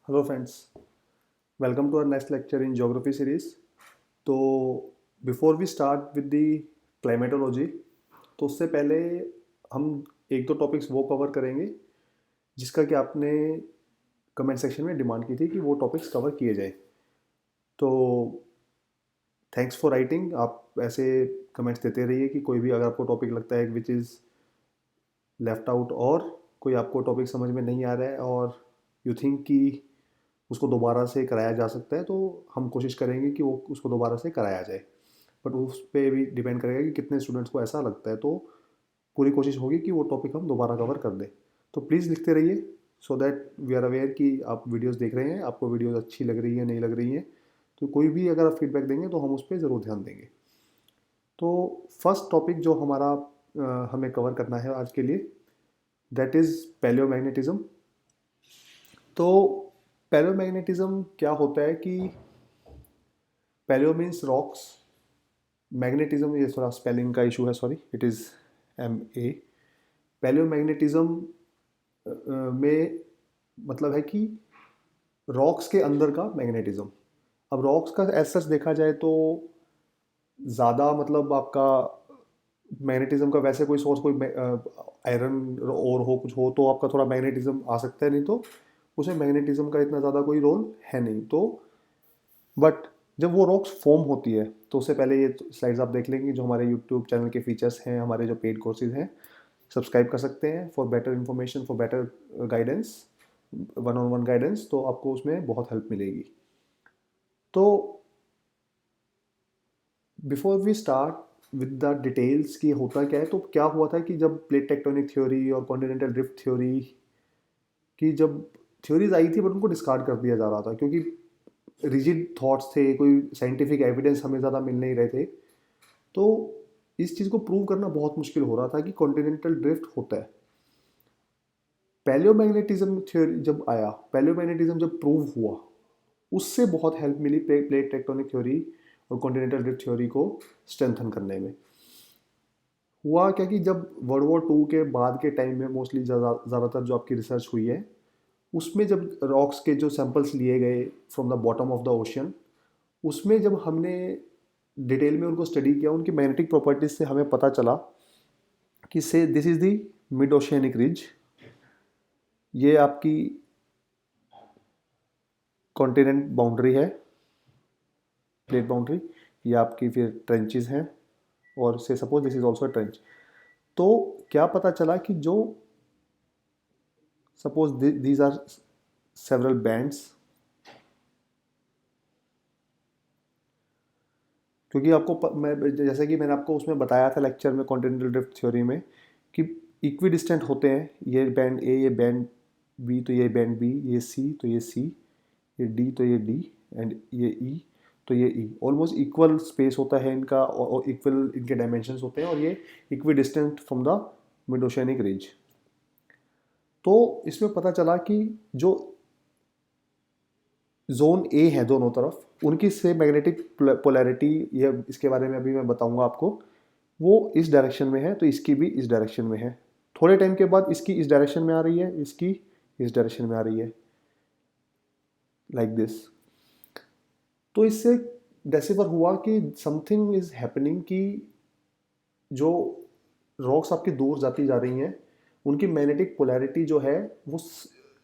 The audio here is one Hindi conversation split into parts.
Hello friends, welcome to our next lecture in geography series. तो before we start with the climatology, तो उससे पहले हम एक दो टॉपिक्स वो कवर करेंगे जिसका कि आपने कमेंट सेक्शन में डिमांड की थी कि वो टॉपिक्स कवर किए जाए। तो थैंक्स फॉर राइटिंग। आप ऐसे कमेंट्स देते रहिए कि कोई भी अगर आपको टॉपिक लगता है विच इज़ लेफ्ट आउट, और कोई आपको टॉपिक समझ में नहीं आ रहा है और यू थिंक कि उसको दोबारा से कराया जा सकता है, तो हम कोशिश करेंगे कि वो उसको दोबारा से कराया जाए। बट उस पर भी डिपेंड करेगा कि कितने स्टूडेंट्स को ऐसा लगता है, तो पूरी कोशिश होगी कि वो टॉपिक हम दोबारा कवर कर दें। तो प्लीज़ लिखते रहिए so that we are aware कि आप वीडियोस देख रहे हैं, आपको वीडियोस अच्छी लग रही है नहीं लग रही हैं। तो कोई भी अगर आप फीडबैक देंगे तो हम उस पर ज़रूर ध्यान देंगे। तो फर्स्ट टॉपिक जो हमारा हमें कवर करना है आज के लिए, दैट इज़ पैलियोमैग्नेटिज्म। तो पैलियोमैग्नेटिज्म क्या होता है कि पैलियो मीन्स रॉक्स, मैग्नेटिज्म ये थोड़ा स्पेलिंग का इशू है, sorry, it is MA। Palaeomagnetism में मतलब है कि रॉक्स के अंदर का मैग्नेटिज्म। अब रॉक्स का एज सच देखा जाए तो ज़्यादा मतलब आपका मैग्नेटिज्म का वैसे कोई सोर्स, कोई आयरन और हो कुछ हो तो आपका थोड़ा मैग्नेटिज्म आ सकता है, नहीं तो उसमें मैग्नेटिज्म का इतना ज़्यादा कोई रोल है नहीं। तो बट जब वो रॉक्स फॉर्म होती है तो उससे पहले ये स्लाइड्स आप देख लेंगे जो हमारे यूट्यूब चैनल के फीचर्स हैं, हमारे जो पेड कोर्सेज हैं, सब्सक्राइब कर सकते हैं for better information, for better guidance, one on one guidance. तो आपको उसमें बहुत हेल्प मिलेगी। तो before we start with the details कि होता क्या है, तो क्या हुआ था कि जब प्लेट टेक्टोनिक थ्योरी और कॉन्टिनेंटल ड्रिफ्ट थ्योरी की जब थ्योरीज आई थी, बट उनको डिस्कार्ड कर दिया जा रहा था क्योंकि रिजिड थॉट्स थे, कोई साइंटिफिक एविडेंस हमें ज़्यादा मिल नहीं रहे थे। तो इस चीज़ को प्रूव करना बहुत मुश्किल हो रहा था कि कॉन्टिनेंटल ड्रिफ्ट होता है। पैलियोमैग्नेटिज्म थ्योरी जब आया, पैलियोमैग्नेटिज्म जब प्रूव हुआ, उससे बहुत हेल्प मिली प्लेट टेक्टोनिक थ्योरी और कॉन्टिनेंटल ड्रिफ्ट थ्योरी को स्ट्रेंथन करने में। हुआ क्या कि जब वर्ल्ड वॉर 2 के बाद के टाइम में मोस्टली ज़्यादातर जो आपकी रिसर्च हुई है, उसमें जब रॉक्स के जो सैंपल्स लिए गए from the bottom of the ocean, उसमें जब हमने डिटेल में उनको स्टडी किया, उनकी मैग्नेटिक प्रॉपर्टीज से हमें पता चला कि say this is the mid oceanic ridge, ये आपकी कॉन्टिनेंट बाउंड्री है, प्लेट बाउंड्री, ये आपकी फिर ट्रेंचेस हैं, और say suppose this is also trench. तो क्या पता चला कि जो suppose these are several bands, क्योंकि मैं जैसे कि मैंने आपको उसमें बताया था लेक्चर में कॉन्टिनेंटल ड्रिफ्ट थ्योरी में कि इक्वी डिस्टेंट होते हैं, ये बैंड ए, ये बैंड बी, तो ये बैंड बी, ये सी तो ये सी, ये डी तो ये डी, एंड ये ई तो ये ई। ऑलमोस्ट इक्वल स्पेस होता है इनका और इक्वल इनके डायमेंशंस होते हैं, और ये equi distant from the mid oceanic ridge. तो इसमें पता चला कि जो जोन ए है दोनों तरफ, उनकी से मैग्नेटिक पोलैरिटी, ये इसके बारे में अभी मैं बताऊंगा आपको, वो इस डायरेक्शन में है, तो इसकी भी इस डायरेक्शन में है। थोड़े टाइम के बाद इसकी इस डायरेक्शन में आ रही है, इसकी इस डायरेक्शन में आ रही है, लाइक दिस। तो इससे डेसिफर हुआ कि समथिंग इज हैपनिंग, कि जो रॉक्स आपकी दूर जाती जा रही हैं, उनकी मैग्नेटिक पोलैरिटी जो है वो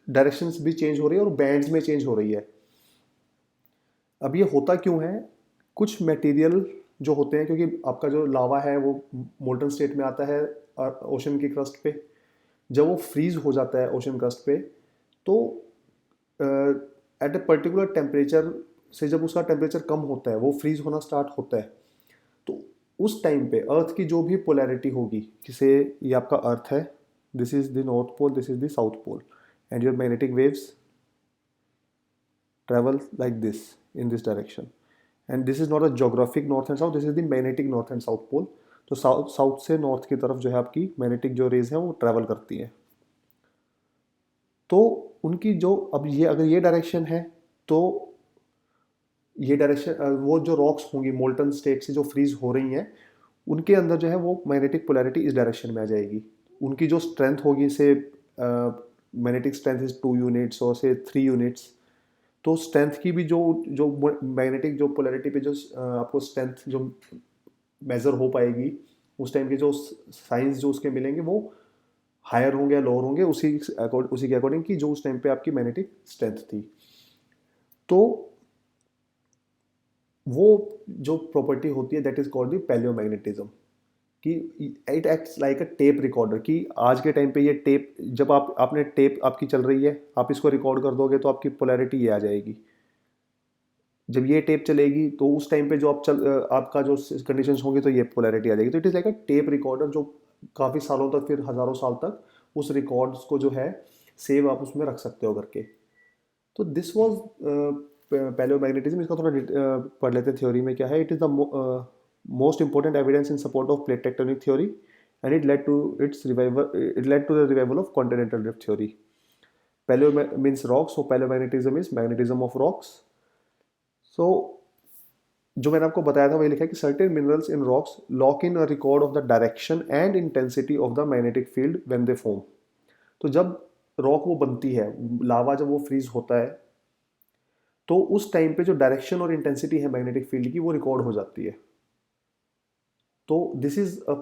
डायरेक्शंस भी चेंज हो रही है और बैंड्स में चेंज हो रही है। अब ये होता क्यों है? कुछ मटेरियल जो होते हैं, क्योंकि आपका जो लावा है वो मोल्टन स्टेट में आता है ओशन की क्रस्ट पे, जब वो फ्रीज हो जाता है ओशन क्रस्ट पे, तो एट ए पर्टिकुलर टेम्परेचर से जब उसका टेम्परेचर कम होता है, वो फ्रीज होना स्टार्ट होता है। तो उस टाइम पे अर्थ की जो भी पोलैरिटी होगी, जैसे ये आपका अर्थ है, this is the north pole, this is the south pole, and your magnetic waves travel like this in this direction, and this is not a geographic north and south, this is the magnetic north and south pole। तो साउथ से नॉर्थ की तरफ जो है आपकी मैग्नेटिक जो रेज है वो ट्रैवल करती है। तो उनकी जो अब ये अगर ये डायरेक्शन है, तो ये डायरेक्शन वो जो रॉक्स होंगी मोल्टन स्टेट से जो फ्रीज हो रही हैं, उनके अंदर जो है वो मैग्नेटिक पोलैरिटी इस डायरेक्शन में आ जाएगी। उनकी जो स्ट्रेंथ होगी, से मैग्नेटिक स्ट्रेंथ इज 2 यूनिट्स और से 3 यूनिट्स, तो स्ट्रेंथ की भी जो जो मैग्नेटिक जो पोलैरिटी पे जो आपको स्ट्रेंथ जो मेज़र हो पाएगी, उस टाइम के जो साइंस जो उसके मिलेंगे वो हायर होंगे या लोअर होंगे उसी के अकॉर्डिंग कि जो उस टाइम पे आपकी मैग्नेटिक स्ट्रेंथ थी। तो वो जो प्रॉपर्टी होती है that is called the palaeomagnetism, कि it acts like a tape recorder, कि आज के टाइम पे ये टेप, जब आपने टेप आपकी चल रही है, आप इसको रिकॉर्ड कर दोगे तो आपकी पोलैरिटी ये आ जाएगी। जब ये टेप चलेगी तो उस टाइम पे जो आपका जो कंडीशंस होंगे तो ये पोलैरिटी आ जाएगी। तो it is like a tape recorder जो काफ़ी सालों तक, फिर हज़ारों साल तक उस रिकॉर्ड्स को जो है सेव आप उसमें रख सकते हो करके। तो दिस वाज पैलियोमैग्नेटिज्म। इसका थोड़ा पढ़ लेते हैं थ्योरी में क्या है। It is the most important evidence in support of plate tectonic theory and it led to the revival of continental drift theory. Paleo means rocks, so paleomagnetism is magnetism of rocks. So जो मैंने आपको बताया था वही लिखा है कि certain minerals in rocks lock in a record of the direction and intensity of the magnetic field when they form. तो जब रॉक वो बनती है, लावा जब वो फ्रीज होता है, तो उस टाइम पे जो डायरेक्शन और इंटेंसिटी है मैग्नेटिक फील्ड की वो रिकॉर्ड हो जाती है। तो this is a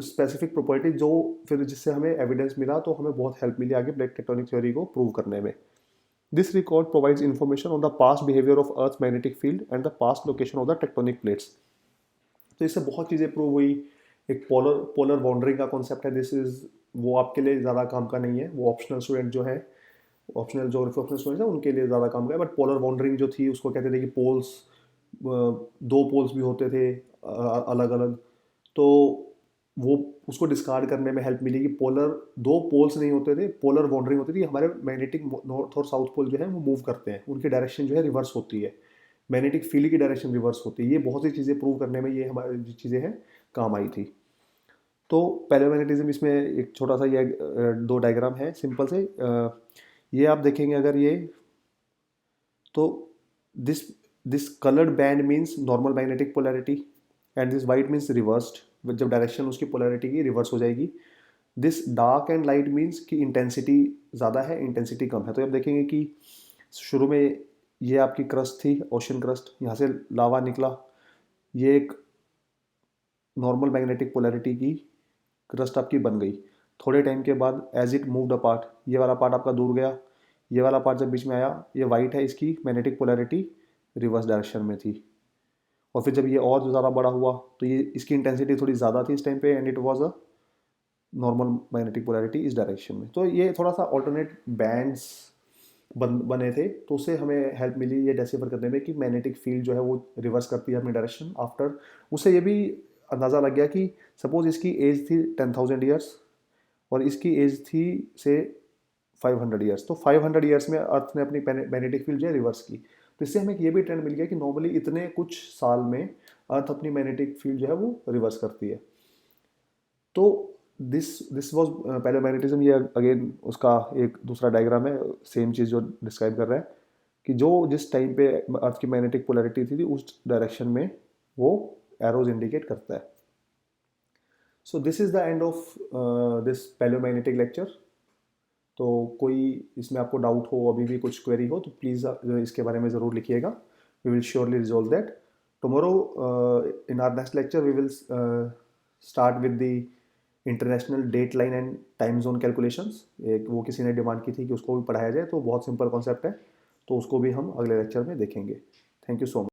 specific property जो फिर जिससे हमें एविडेंस मिला, तो हमें बहुत हेल्प मिली आगे प्लेट टेक्टोनिक थ्योरी को प्रूव करने में। This record provides information on the past behaviour of earth magnetic field and the past location of the tectonic plates. तो इससे बहुत चीज़ें प्रूव हुई। एक पोलर पोलर बाउंड्री का कॉन्सेप्ट है, दिस इज वो आपके लिए ज़्यादा काम का नहीं है, वो ऑप्शनल स्टूडेंट जो है, ऑप्शनल ज्योग्राफी ऑप्शनल स्टूडेंट्स हैं उनके लिए ज़्यादा काम का है। बट पोलर बाउंड्रिंग जो थी उसको कहते थे कि पोल्स, दो पोल्स भी होते थे अलग अलग। तो वो उसको डिस्कार्ड करने में हेल्प मिली कि पोलर दो पोल्स नहीं होते थे, पोलर बाउंड्रिंग होती थी। हमारे मैग्नेटिक नॉर्थ और साउथ पोल जो है वो मूव करते हैं, उनकी डायरेक्शन जो है रिवर्स होती है, मैग्नेटिक फील्ड की डायरेक्शन रिवर्स होती है। ये बहुत सी चीज़ें प्रूव करने में ये हमारी चीज़ें हैं काम आई थी। तो पैलियोमैग्नेटिज्म इसमें एक छोटा सा ये दो डायग्राम है सिंपल से। ये आप देखेंगे अगर ये, तो this this coloured band means normal magnetic polarity and this white means reversed, जब डायरेक्शन उसकी पोलैरिटी की रिवर्स हो जाएगी। This dark and light means कि इंटेंसिटी ज़्यादा है, इंटेंसिटी कम है। तो आप देखेंगे कि शुरू में ये आपकी क्रस्ट थी, ओशन क्रस्ट, यहाँ से लावा निकला, ये एक नॉर्मल मैग्नेटिक पोलैरिटी की क्रस्ट आपकी बन गई। थोड़े टाइम के बाद एज इट मूव्ड अपार्ट, ये वाला पार्ट आपका दूर गया, ये वाला पार्ट जब बीच में आया, ये वाइट है, इसकी मैग्नेटिक पोलैरिटी रिवर्स डायरेक्शन में थी। और फिर जब ये और ज़्यादा बड़ा हुआ तो ये इसकी इंटेंसिटी थोड़ी ज़्यादा थी इस टाइम पे and it was a normal magnetic polarity इस डायरेक्शन में। तो ये थोड़ा सा ऑल्टरनेट बैंड्स बने थे, तो उससे हमें हेल्प मिली ये डेसिफर करने में कि मैग्नेटिक फील्ड जो है वो रिवर्स करती है अपनी डायरेक्शन आफ्टर। उससे ये भी अंदाज़ा लग गया कि सपोज इसकी एज थी 10,000 ईयर्स और इसकी एज थी से 500 ईयर्स, तो 500 ईयर्स में अर्थ ने अपनी मैग्नेटिक फील्ड जो है रिवर्स की। तो इससे हमें ये भी ट्रेंड मिल गया कि नॉर्मली इतने कुछ साल में अर्थ अपनी मैग्नेटिक फील्ड जो है वो रिवर्स करती है। तो दिस वाज पैलियोमैग्नेटिज्म। ये अगेन उसका एक दूसरा डायग्राम है, सेम चीज़ जो डिस्क्राइब कर रहा है कि जो जिस टाइम पे अर्थ की मैग्नेटिक पोलैरिटी थी उस डायरेक्शन में वो एरोज इंडिकेट करता है। So this is the end of this paleomagnetic lecture. तो कोई इसमें आपको डाउट हो, अभी भी कुछ क्वेरी हो, तो प्लीज़ इसके बारे में ज़रूर लिखिएगा। We will surely resolve that tomorrow. In our next lecture we will start with the international date line and time zone calculations. एक वो किसी ने डिमांड की थी कि उसको भी पढ़ाया जाए, तो बहुत सिंपल कॉन्सेप्ट है, तो उसको भी हम अगले लेक्चर में देखेंगे। Thank you so much.